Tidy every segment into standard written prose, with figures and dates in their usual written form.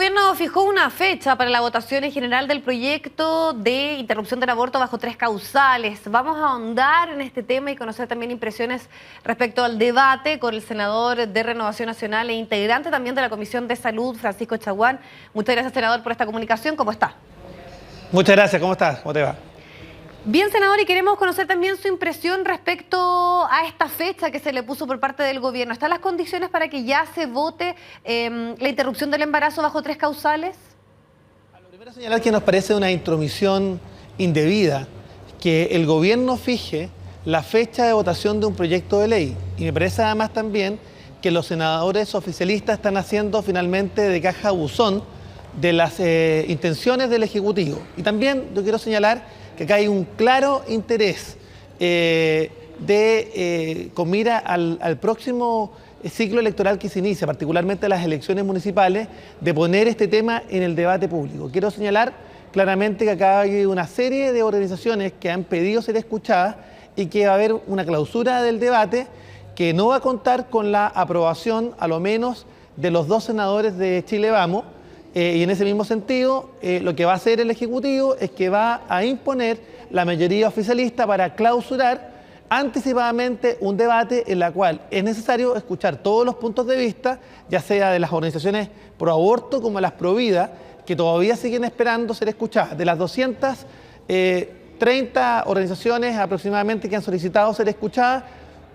gobierno fijó una fecha para la votación en general del proyecto de interrupción del aborto bajo 3 causales. Vamos a ahondar en este tema y conocer también impresiones respecto al debate con el senador de Renovación Nacional e integrante también de la Comisión de Salud, Francisco Chaguán. Muchas gracias, senador, por esta comunicación. ¿Cómo está? Muchas gracias. ¿Cómo estás? ¿Cómo te va? Bien, senador, y queremos conocer también su impresión respecto a esta fecha que se le puso por parte del gobierno. ¿Están las condiciones para que ya se vote la interrupción del embarazo bajo 3 causales? Lo primero es señalar que nos parece una intromisión indebida que el gobierno fije la fecha de votación de un proyecto de ley. Y me parece además también que los senadores oficialistas están haciendo finalmente de caja buzón de las intenciones del Ejecutivo. Y también yo quiero señalar que acá hay un claro interés con mira al próximo ciclo electoral que se inicia, particularmente las elecciones municipales, de poner este tema en el debate público. Quiero señalar claramente que acá hay una serie de organizaciones que han pedido ser escuchadas y que va a haber una clausura del debate que no va a contar con la aprobación, a lo menos, de los 2 senadores de Chile Vamos. Y en ese mismo sentido, lo que va a hacer el Ejecutivo es que va a imponer la mayoría oficialista para clausurar anticipadamente un debate en la cual es necesario escuchar todos los puntos de vista, ya sea de las organizaciones pro aborto como las pro vida, que todavía siguen esperando ser escuchadas. De las 230 organizaciones aproximadamente que han solicitado ser escuchadas,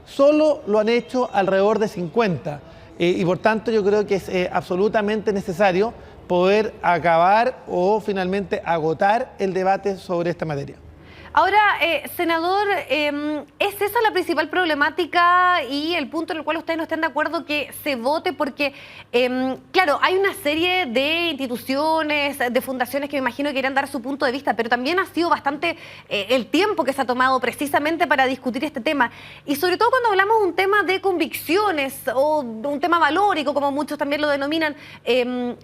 solo lo han hecho alrededor de 50. Y por tanto yo creo que es absolutamente necesario poder acabar o finalmente agotar el debate sobre esta materia. Ahora, senador, ¿es esa la principal problemática y el punto en el cual ustedes no estén de acuerdo que se vote? Porque, claro, hay una serie de instituciones, de fundaciones que me imagino que quieran dar su punto de vista, pero también ha sido bastante el tiempo que se ha tomado precisamente para discutir este tema. Y sobre todo cuando hablamos de un tema de convicciones o de un tema valórico, como muchos también lo denominan,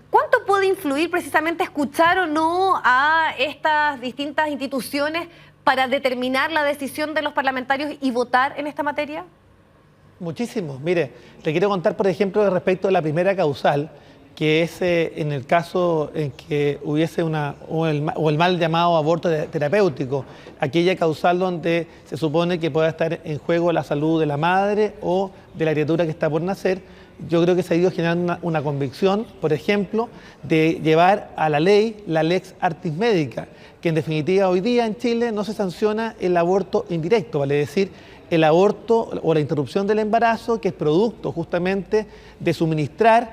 ¿cuánto puede influir precisamente escuchar o no a estas distintas instituciones para determinar la decisión de los parlamentarios y votar en esta materia? Muchísimo. Mire, le quiero contar, por ejemplo, respecto a la primera causal, que es en el caso en que hubiese o el mal llamado aborto terapéutico, aquella causal donde se supone que pueda estar en juego la salud de la madre o de la criatura que está por nacer. Yo creo que se ha ido generando una convicción, por ejemplo, de llevar a la ley la lex artis medica, que en definitiva hoy día en Chile no se sanciona el aborto indirecto, vale decir, el aborto o la interrupción del embarazo, que es producto justamente de suministrar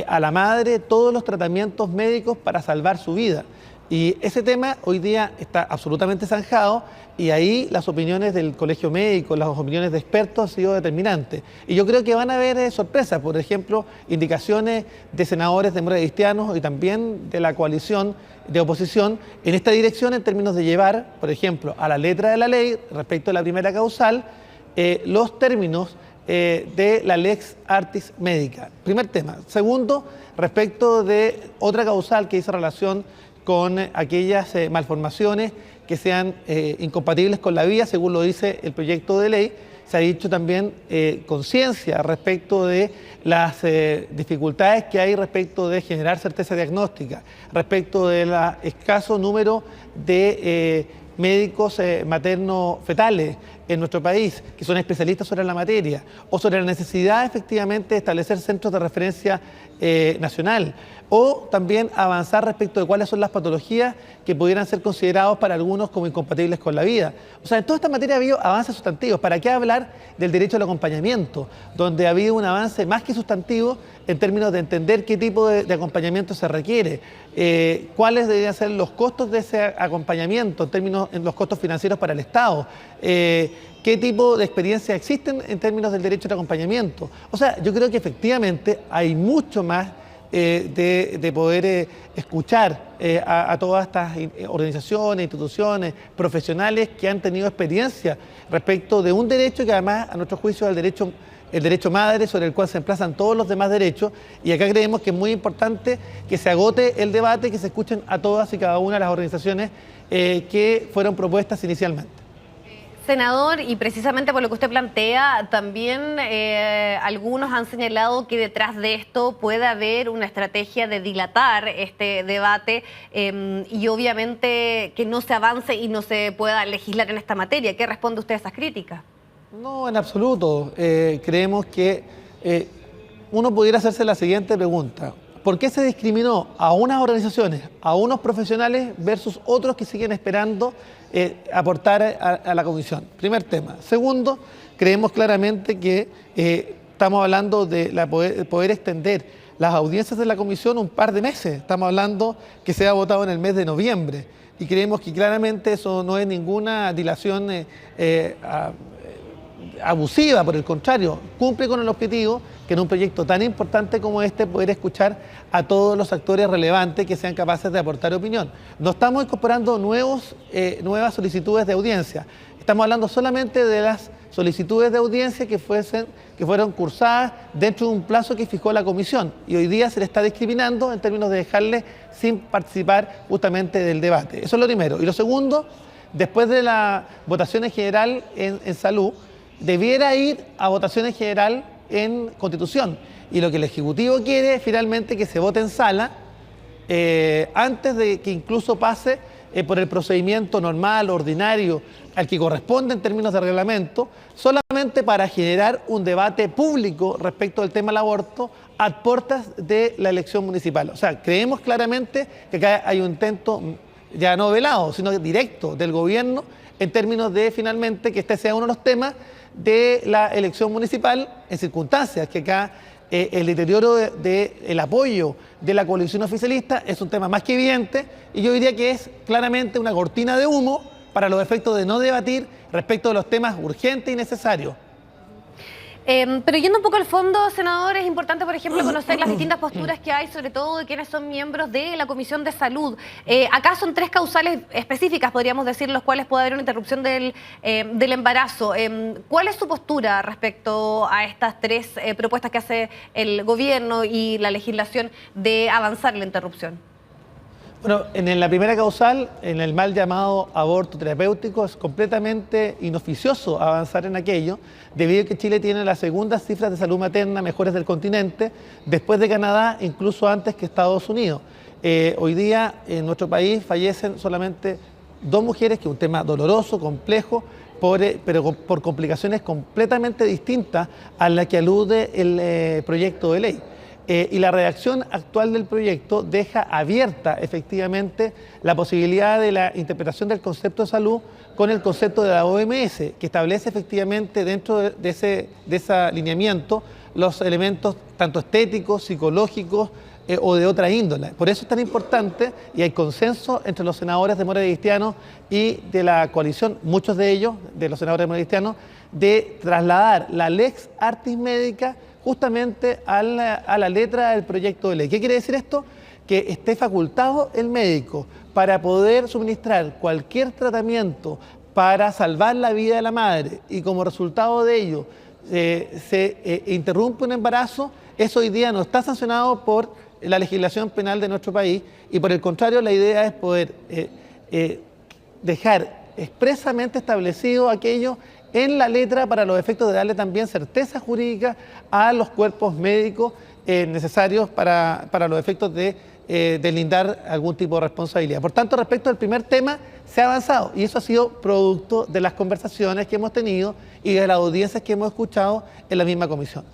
a la madre todos los tratamientos médicos para salvar su vida. Y ese tema hoy día está absolutamente zanjado y ahí las opiniones del colegio médico, las opiniones de expertos han sido determinantes. Y yo creo que van a haber sorpresas, por ejemplo, indicaciones de senadores democratas y también de la coalición de oposición en esta dirección en términos de llevar, por ejemplo, a la letra de la ley respecto a la primera causal, los términos de la lex artis medica. Primer tema. Segundo, respecto de otra causal que hizo relación con aquellas malformaciones que sean incompatibles con la vida, según lo dice el proyecto de ley. Se ha dicho también conciencia respecto de las dificultades que hay respecto de generar certeza diagnóstica, respecto del escaso número de médicos materno-fetales en nuestro país, que son especialistas sobre la materia, o sobre la necesidad efectivamente de establecer centros de referencia nacional, o también avanzar respecto de cuáles son las patologías que pudieran ser considerados para algunos como incompatibles con la vida. O sea, en toda esta materia ha habido avances sustantivos. ¿Para qué hablar del derecho al acompañamiento? Donde ha habido un avance más que sustantivo en términos de entender qué tipo de acompañamiento se requiere, cuáles deberían ser los costos de ese acompañamiento en los costos financieros para el Estado, qué tipo de experiencias existen en términos del derecho al acompañamiento. O sea, yo creo que efectivamente hay mucho más de poder escuchar a todas estas organizaciones, instituciones, profesionales que han tenido experiencia respecto de un derecho que además a nuestro juicio es el derecho madre sobre el cual se emplazan todos los demás derechos, y acá creemos que es muy importante que se agote el debate, que se escuchen a todas y cada una de las organizaciones que fueron propuestas inicialmente. Senador, y precisamente por lo que usted plantea, también algunos han señalado que detrás de esto puede haber una estrategia de dilatar este debate y obviamente que no se avance y no se pueda legislar en esta materia. ¿Qué responde usted a esas críticas? No, en absoluto. Creemos que uno pudiera hacerse la siguiente pregunta. ¿Por qué se discriminó a unas organizaciones, a unos profesionales versus otros que siguen esperando aportar a la comisión? Primer tema. Segundo, creemos claramente que estamos hablando de poder extender las audiencias de la comisión un par de meses. Estamos hablando que se ha votado en el mes de noviembre y creemos que claramente eso no es ninguna dilación abusiva, por el contrario, cumple con el objetivo que en un proyecto tan importante como este poder escuchar a todos los actores relevantes que sean capaces de aportar opinión. No estamos incorporando nuevas solicitudes de audiencia, estamos hablando solamente de las solicitudes de audiencia que fueron cursadas dentro de un plazo que fijó la comisión y hoy día se le está discriminando en términos de dejarle sin participar justamente del debate. Eso es lo primero. Y lo segundo, después de la votación en general en salud, debiera ir a votación en general en Constitución. Y lo que el Ejecutivo quiere es finalmente que se vote en sala antes de que incluso pase por el procedimiento normal, ordinario, al que corresponde en términos de reglamento, solamente para generar un debate público respecto del tema del aborto a puertas de la elección municipal. O sea, creemos claramente que acá hay un intento ya no velado, sino directo del gobierno en términos de finalmente que este sea uno de los temas de la elección municipal en circunstancias que acá el deterioro del apoyo de la coalición oficialista es un tema más que evidente y yo diría que es claramente una cortina de humo para los efectos de no debatir respecto de los temas urgentes y necesarios. Pero yendo un poco al fondo, senador, es importante, por ejemplo, conocer las distintas posturas que hay, sobre todo de quienes son miembros de la Comisión de Salud. Acá son 3 causales específicas, podríamos decir, los cuales puede haber una interrupción del embarazo. ¿Cuál es su postura respecto a estas 3 propuestas que hace el gobierno y la legislación de avanzar la interrupción? Bueno, en la primera causal, en el mal llamado aborto terapéutico, es completamente inoficioso avanzar en aquello, debido a que Chile tiene las segundas cifras de salud materna mejores del continente, después de Canadá, incluso antes que Estados Unidos. Hoy día en nuestro país fallecen solamente 2 mujeres, que es un tema doloroso, complejo, pero por complicaciones completamente distintas a la que alude el proyecto de ley. Y la redacción actual del proyecto deja abierta efectivamente la posibilidad de la interpretación del concepto de salud con el concepto de la OMS, que establece efectivamente dentro de ese alineamiento los elementos tanto estéticos, psicológicos o de otra índole. Por eso es tan importante y hay consenso entre los senadores de Demócratas Cristianos y de la coalición, muchos de ellos, de los senadores Demócratas Cristianos, de trasladar la lex artis médica justamente a la letra del proyecto de ley. ¿Qué quiere decir esto? Que esté facultado el médico para poder suministrar cualquier tratamiento para salvar la vida de la madre y como resultado de ello se interrumpe un embarazo, eso hoy día no está sancionado por la legislación penal de nuestro país y por el contrario la idea es poder dejar expresamente establecido aquello en la letra para los efectos de darle también certeza jurídica a los cuerpos médicos necesarios para los efectos de deslindar algún tipo de responsabilidad. Por tanto, respecto al primer tema, se ha avanzado y eso ha sido producto de las conversaciones que hemos tenido y de las audiencias que hemos escuchado en la misma comisión.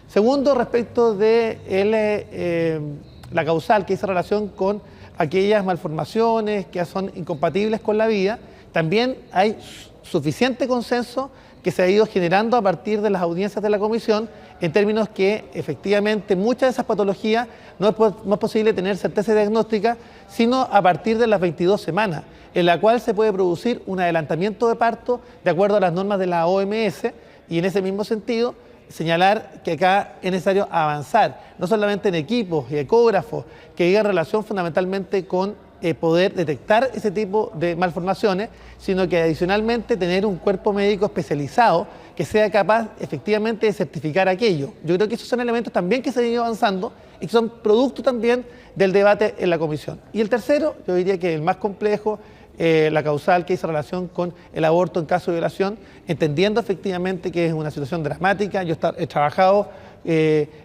Segundo, respecto de la causal que hizo relación con aquellas malformaciones que son incompatibles con la vida, también hay suficiente consenso que se ha ido generando a partir de las audiencias de la comisión en términos que efectivamente muchas de esas patologías no es posible tener certeza diagnóstica sino a partir de las 22 semanas, en la cual se puede producir un adelantamiento de parto de acuerdo a las normas de la OMS y en ese mismo sentido señalar que acá es necesario avanzar, no solamente en equipos y ecógrafos que digan relación fundamentalmente con poder detectar ese tipo de malformaciones, sino que adicionalmente tener un cuerpo médico especializado que sea capaz efectivamente de certificar aquello. Yo creo que esos son elementos también que se han ido avanzando y que son producto también del debate en la comisión. Y el tercero, yo diría que el más complejo, la causal que hizo relación con el aborto en caso de violación, entendiendo efectivamente que es una situación dramática. Yo he trabajado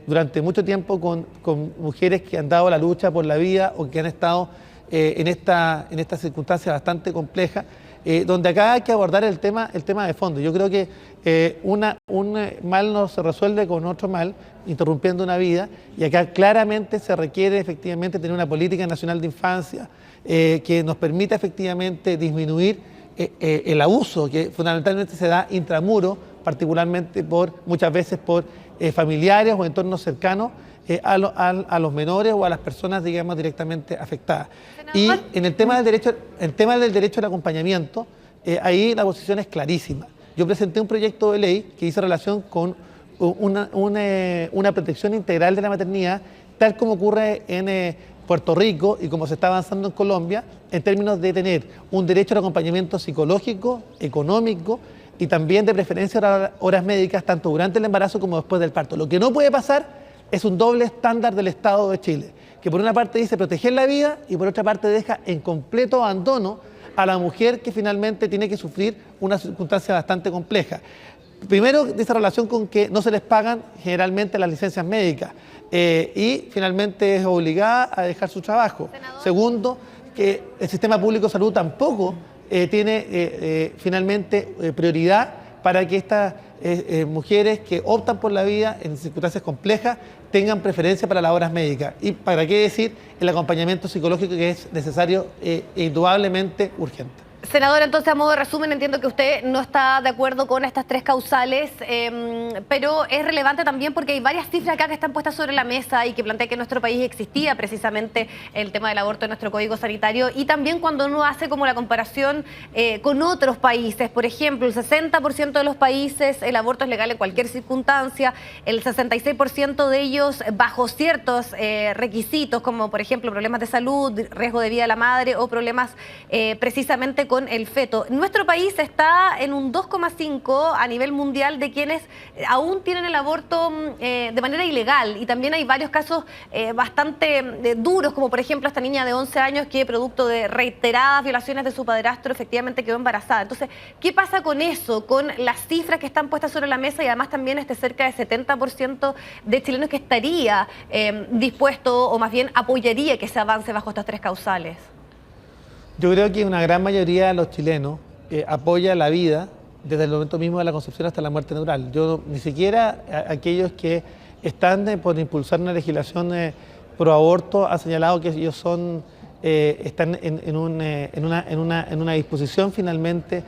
durante mucho tiempo con mujeres que han dado la lucha por la vida o que han estado en esta circunstancia bastante compleja, donde acá hay que abordar el tema de fondo. Yo creo que un mal no se resuelve con otro mal, interrumpiendo una vida, y acá claramente se requiere efectivamente tener una política nacional de infancia que nos permita efectivamente disminuir el abuso que fundamentalmente se da intramuro, particularmente muchas veces por familiares o entornos cercanos a los menores o a las personas, digamos, directamente afectadas. Y en el tema del derecho al acompañamiento, ahí la posición es clarísima. Yo presenté un proyecto de ley que hizo relación con una protección integral de la maternidad, tal como ocurre en Puerto Rico y como se está avanzando en Colombia, en términos de tener un derecho al acompañamiento psicológico, económico y también de preferencia a horas médicas, tanto durante el embarazo como después del parto. Lo que no puede pasar es un doble estándar del Estado de Chile, que por una parte dice proteger la vida y por otra parte deja en completo abandono a la mujer que finalmente tiene que sufrir una circunstancia bastante compleja. Primero, de esa relación con que no se les pagan generalmente las licencias médicas y finalmente es obligada a dejar su trabajo. Senador. Segundo, que el sistema público de salud tampoco tiene finalmente prioridad para que estas mujeres que optan por la vida en circunstancias complejas tengan preferencia para las horas médicas. Y para qué decir el acompañamiento psicológico, que es necesario e indudablemente urgente. Senador, entonces, a modo de resumen, entiendo que usted no está de acuerdo con estas tres causales, pero es relevante también porque hay varias cifras acá que están puestas sobre la mesa y que plantea que en nuestro país existía precisamente el tema del aborto en nuestro Código Sanitario, y también cuando uno hace como la comparación con otros países. Por ejemplo, el 60% de los países el aborto es legal en cualquier circunstancia, el 66% de ellos bajo ciertos requisitos, como por ejemplo problemas de salud, riesgo de vida de la madre o problemas precisamente con el feto. Nuestro país está en un 2,5 a nivel mundial de quienes aún tienen el aborto de manera ilegal, y también hay varios casos bastante duros, como por ejemplo esta niña de 11 años que producto de reiteradas violaciones de su padrastro efectivamente quedó embarazada. Entonces, ¿qué pasa con eso? Con las cifras que están puestas sobre la mesa y además también cerca de 70% de chilenos que estaría dispuesto o más bien apoyaría que se avance bajo estas tres causales. Yo creo que una gran mayoría de los chilenos apoya la vida desde el momento mismo de la concepción hasta la muerte natural. Yo ni siquiera aquellos que están por impulsar una legislación pro aborto han señalado que ellos están en una disposición finalmente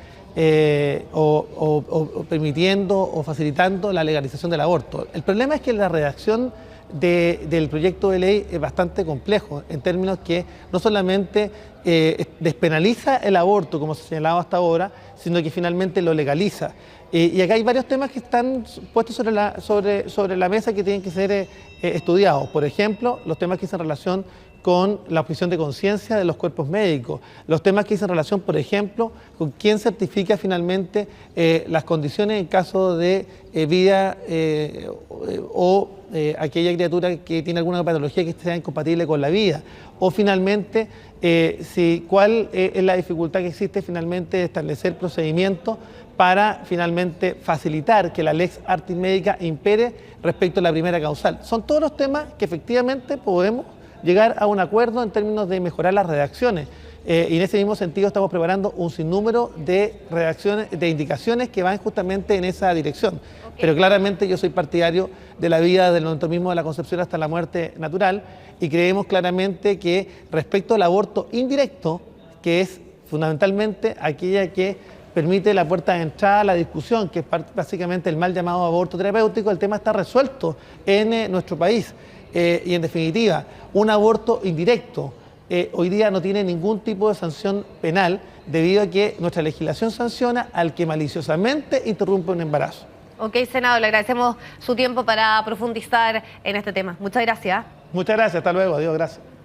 o permitiendo o facilitando la legalización del aborto. El problema es que la redacción del proyecto de ley es bastante complejo, en términos que no solamente despenaliza el aborto, como se ha señalado hasta ahora, sino que finalmente lo legaliza. Y acá hay varios temas que están puestos sobre la mesa que tienen que ser estudiados. Por ejemplo, los temas que hacen relación con la objeción de conciencia de los cuerpos médicos, los temas que hacen relación, por ejemplo, con quién certifica finalmente las condiciones en caso de vida o aquella criatura que tiene alguna patología que sea incompatible con la vida, o finalmente cuál es la dificultad que existe finalmente de establecer procedimientos para finalmente facilitar que la lex artis médica impere respecto a la primera causal. Son todos los temas que efectivamente podemos llegar a un acuerdo en términos de mejorar las redacciones. Y en ese mismo sentido estamos preparando un sinnúmero de redacciones, de indicaciones que van justamente en esa dirección. Okay. Pero claramente yo soy partidario de la vida desde el momento mismo de la concepción hasta la muerte natural, y creemos claramente que respecto al aborto indirecto, que es fundamentalmente aquella que permite la puerta de entrada a la discusión, que es básicamente el mal llamado aborto terapéutico, el tema está resuelto en nuestro país. Y en definitiva, un aborto indirecto hoy día no tiene ningún tipo de sanción penal, debido a que nuestra legislación sanciona al que maliciosamente interrumpe un embarazo. Ok, senador, le agradecemos su tiempo para profundizar en este tema. Muchas gracias. Muchas gracias, hasta luego, adiós, gracias.